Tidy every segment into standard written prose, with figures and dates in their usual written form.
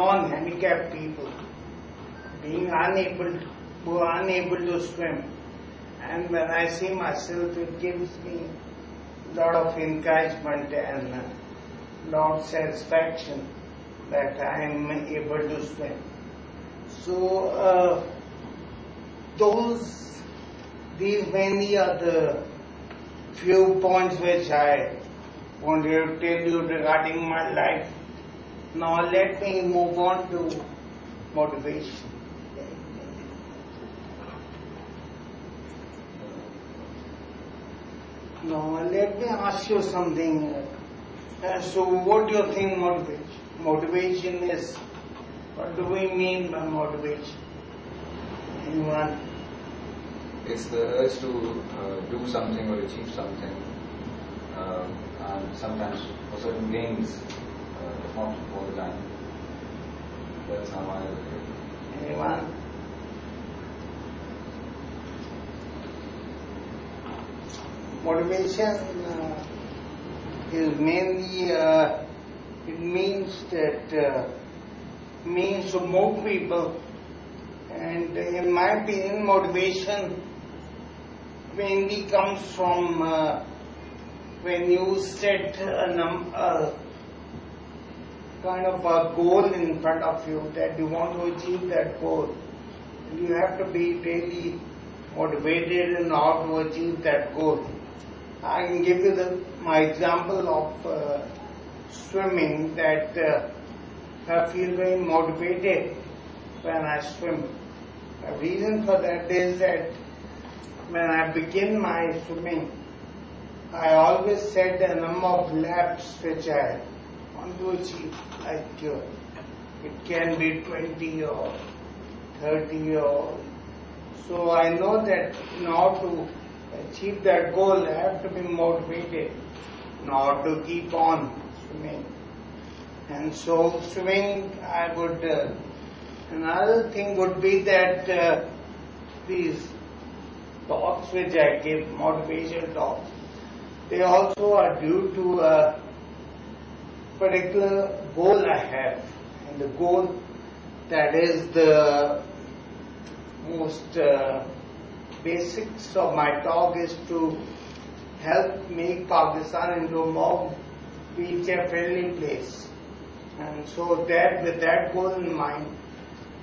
non-handicapped people being unable to swim. And when I see myself, it gives me a lot of encouragement and a lot of satisfaction that I am able to swim. So these mainly are the few points which I wanted to tell you regarding my life. Now let me move on to motivation. Now let me ask you something. So what do you think motivation? Motivation is, what do we mean by motivation? Anyone? It's the urge to do something or achieve something, and sometimes for certain gains, not all the time. That's how I look at it. Anyone? Motivation is mainly, it means to move people, and in my opinion, motivation mainly comes from when you set a kind of a goal in front of you that you want to achieve that goal. You have to be really motivated in order to achieve that goal. I can give you my example of swimming, that I feel very motivated when I swim. The reason for that is that when I begin my swimming, I always set a number of laps which I want to achieve. Like it can be 20 or 30 or so. I know that in order to achieve that goal, I have to be motivated in order to keep on swimming. And so swimming, I would, another thing would be that these talks which I give, motivation talks, they also are due to a particular goal I have. And the goal that is the most basics of my talk is to help make Pakistan into a more wheelchair-friendly place. And so that, with that goal in mind,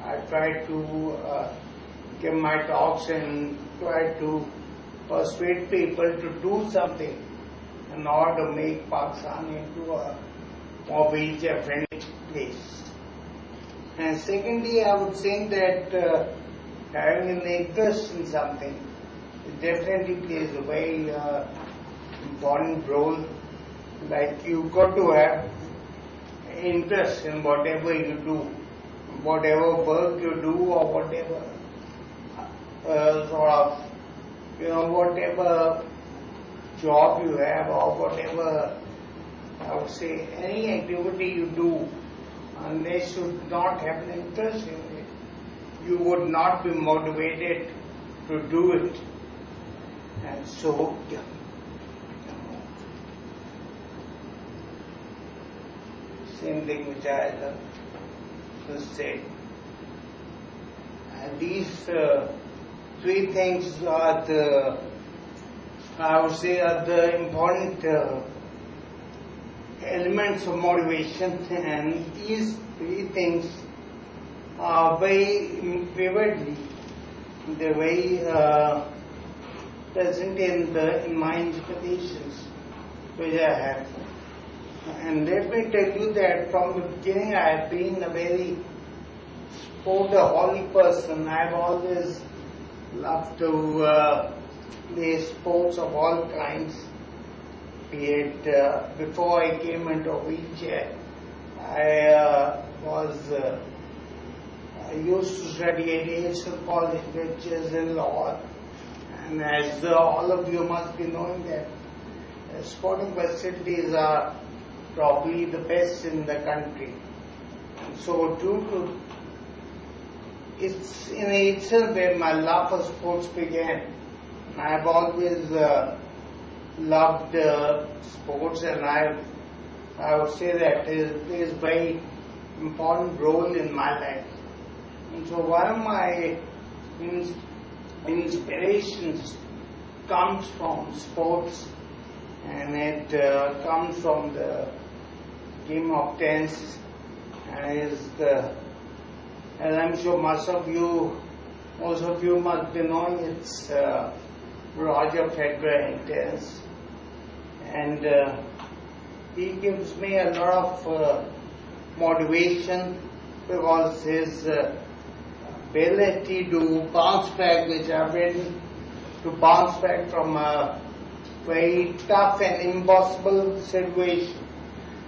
I try to give my talks and try to persuade people to do something in order to make Pakistan into a more wheelchair-friendly place. And secondly, I would say that having an interest in something, it definitely plays a very important role. Like you got to have interest in whatever you do, whatever work you do, or whatever whatever job you have, or whatever, I would say, any activity you do, unless you do not have an interest in it, you would not be motivated to do it. And so, same thing which I just said. And these three things are the important elements of motivation, and these three things are very vividly, they're very present in my inspirations which I have. And let me tell you that from the beginning I have been a very sportaholic person. I've always loved to play sports of all kinds. Be it before I came into a wheelchair, I used to study at Asad College, which is in Lahore. And as all of you must be knowing that sporting facilities are probably the best in the country. And so due to it's in itself where my love for sports began. I've always loved sports, and I would say that it plays very important role in my life. And so one of my inspirations comes from sports, and it comes from the game of tennis, and as I'm sure most of you must be knowing, it's Roger Federer in tennis, and he gives me a lot of motivation because his ability to bounce back, which I've been to bounce back from a very tough and impossible situation,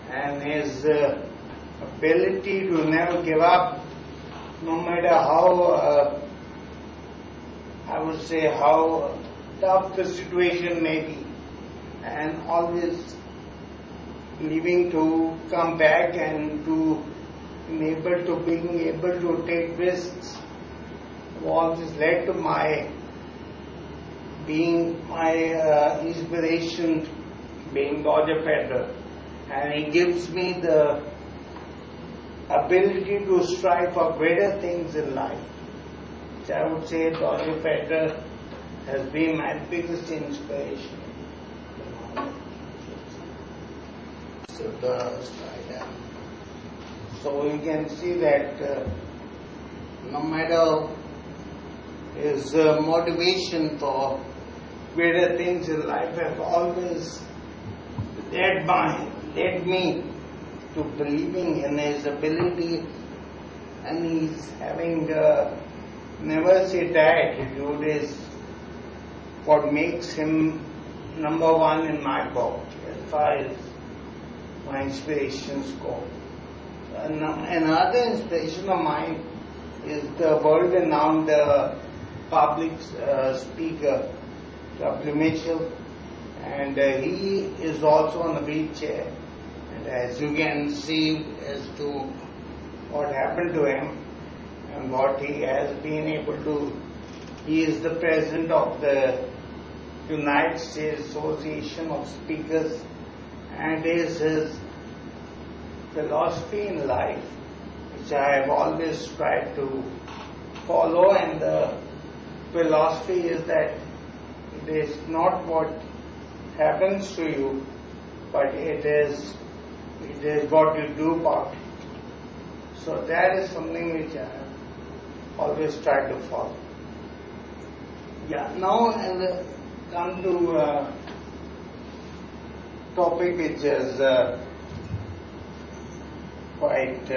and his ability to never give up, no matter how how tough the situation may be, and always leaving to come back and being able to take risks, always led to my inspiration being Roger Federer, and he gives me the ability to strive for greater things in life, which I would say Roger Federer has been my biggest inspiration. So you can see that no matter his motivation for greater things in life have always led me to believing in his ability, and he's having never say die attitude is what makes him number one in my book as far as my inspirations go. Another inspiration of mine is the world-renowned public speaker W. Mitchell, and he is also on the wheelchair. And as you can see as to what happened to him and what he has been able to, he is the president of the United States Association of Speakers, and is his philosophy in life, which I have always tried to follow, and the philosophy is that it is not what happens to you, but it is what you do about it. So that is something which I have always tried to follow. Yeah, now I'll come to a topic which is quite